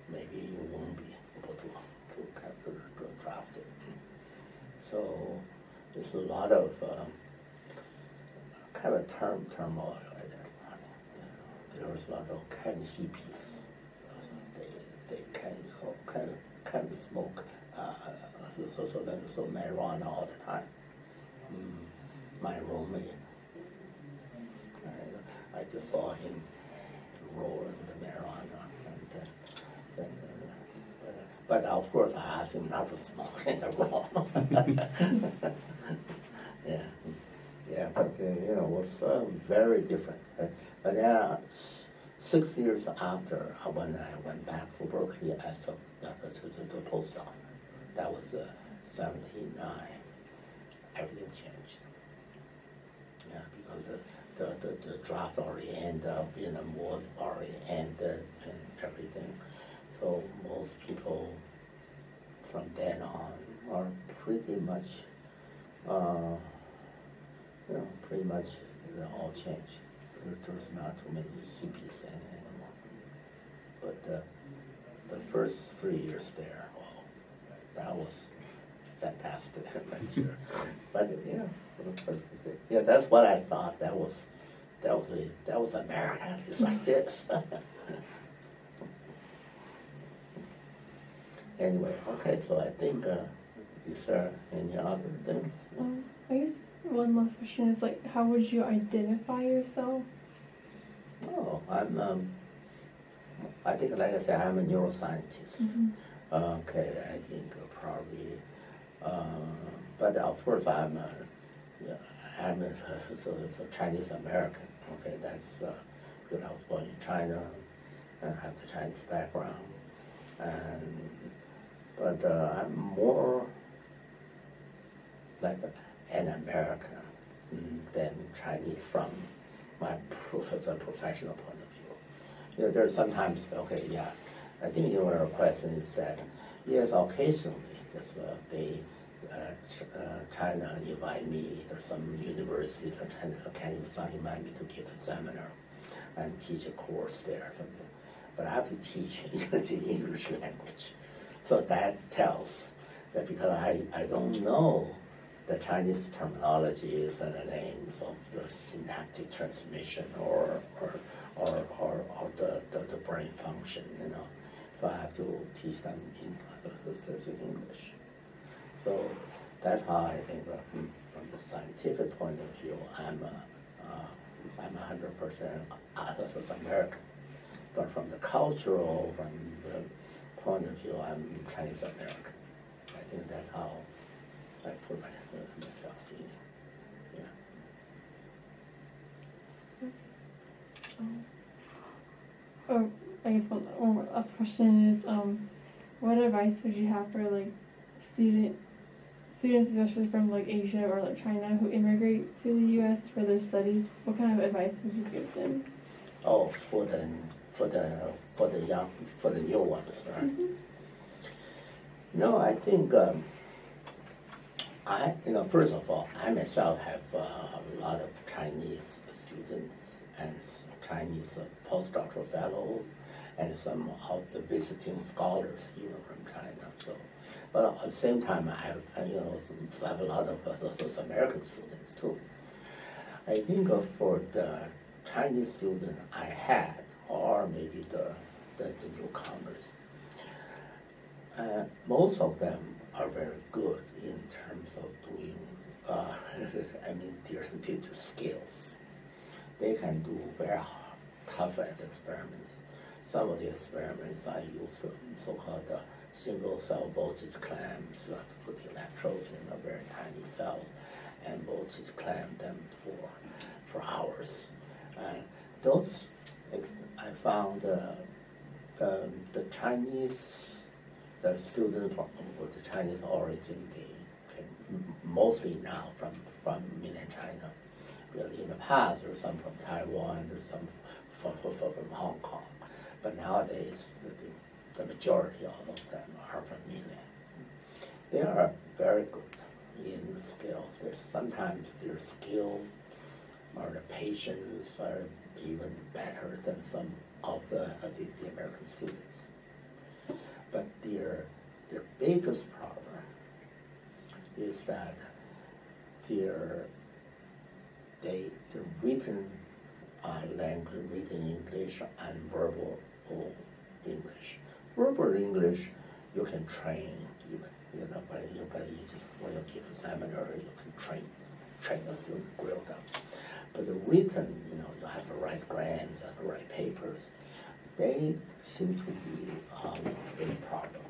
maybe you won't be able to get drafted. So there's a lot of kind of turmoil at that time. There was a lot of kind of hippies. They kind of smoke. So marijuana all the time. My roommate, I just saw him rolling the marijuana, but of course I asked him not to smoke in the room. Yeah, but it was very different. But then 6 years after, when I went back to Berkeley as a postdoc, that was 79. Everything changed. Yeah, because the draft already ended, Vietnam War already ended, and everything. So most people from then on are pretty much, all changed. There's not too many hippies anymore. But the first 3 years there, that was fantastic. But yeah, that's what I thought. That was America. It's like this. Anyway, okay. So I think is there any other things? I guess one last question is how would you identify yourself? Oh, I think, like I said, I'm a neuroscientist. Mm-hmm. Okay, I think probably, but of course I'm a Chinese American. Okay, that's because I was born in China and have the Chinese background, but I'm more like an American than Chinese from my professional point of view. There's sometimes, I think your question is that, yes, occasionally, just China invite me, there's some universities or China can invite me to give a seminar and teach a course there or something. But I have to teach the English language. So that tells that because I don't know the Chinese terminologies and the names of the synaptic transmission or the brain function, So I have to teach them in English. So that's how I think from the scientific point of view, I'm 100% American. But from the cultural, from the point of view, I'm Chinese American. I think that's how I put myself in. Yeah. I guess one more last question is, what advice would you have for students, especially from Asia or China, who immigrate to the U.S. for their studies? What kind of advice would you give them? Oh, for the new ones, right? Mm-hmm. No, I think First of all, I myself have a lot of Chinese students and Chinese postdoctoral fellows, and some of the visiting scholars even from China. So, but at the same time, I have a lot of those American students too. I think for the Chinese student I had, or maybe the newcomers, most of them are very good in terms of doing, their skills. They can do very tough experiments. Some of the experiments I use so-called single cell voltage clamps. You have to put the electrodes in a very tiny cells and voltage clamp them for hours. Those, I found the Chinese, the students with the Chinese origin, they came mostly now from mainland China. Really, in the past, there were some from Taiwan, there's some from Hong Kong. But nowadays, the majority of them are from mainland. They are very good in skills. Sometimes their skill or the patience are even better than some of the American students. But their biggest problem is that their written language, written English, and verbal English. Verbal English you can train, but you just when you give a seminar, you can train the student, grill them. But the written, you have to write grants, you have to write papers. They seem to be a big problem.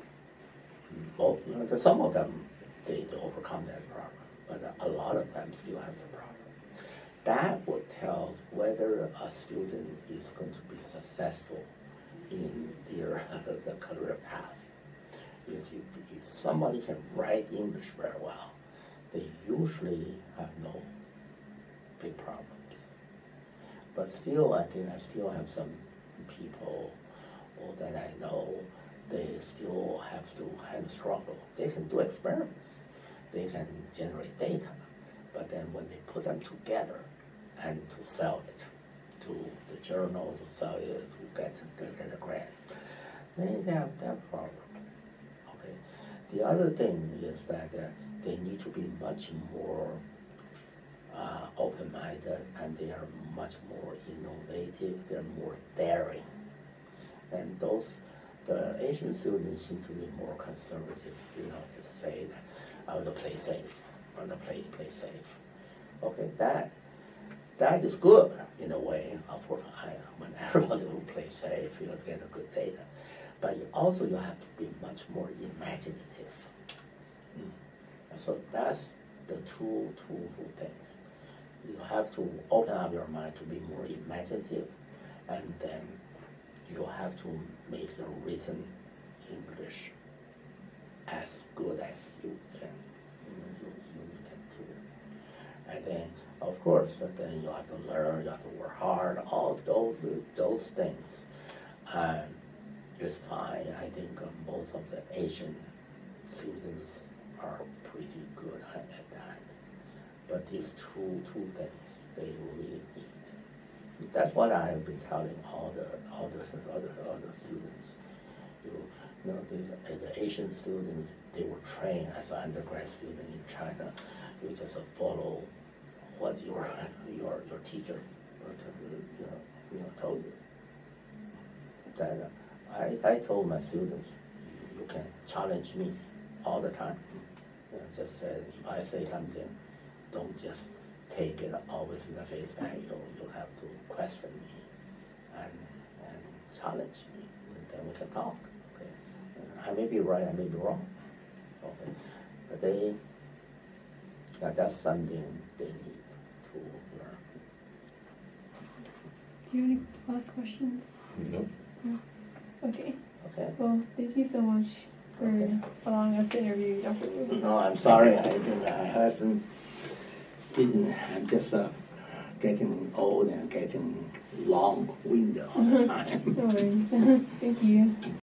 Some of them, they overcome that problem, but a lot of them still have the problem. That would tell whether a student is going to be successful in the career path. If somebody can write English very well, they usually have no big problems. But still, I think I still have some people that I know, they still have to struggle. They can do experiments, they can generate data, but then when they put them together and to sell it to the journal, to sell it, to get a grant, they have that problem. Okay. The other thing is that they need to be much more open-minded, and they are much more innovative, they're more daring. And the Asian students seem to be more conservative, to say that I want to play safe, I want to play safe. Okay, that is good in a way. When everybody will play safe, you get a good data. But you have to be much more imaginative. So that's the two things. You have to open up your mind to be more imaginative, and then you have to make your written English as good as you can. You can do. And then, of course, then you have to learn, you have to work hard. All those things is fine. I think most of the Asian students are pretty good at that. But these two things they really need. That's what I have been telling all the students. The Asian students, they were trained as an undergrad student in China. You just follow what your teacher told you. That I told my students, you can challenge me all the time. Just if I say something, don't just take it always in the face value. You have to question me and challenge me, and then we can talk. Okay? I may be right, I may be wrong. Okay? But that's something they need to learn. Do you have any last questions? No. No. Okay. Okay. Well, thank you so much for allowing us to interview Dr. Wu. No, I'm sorry. I haven't been. I'm just getting old and getting long-winded all the time. No worries. Thank you.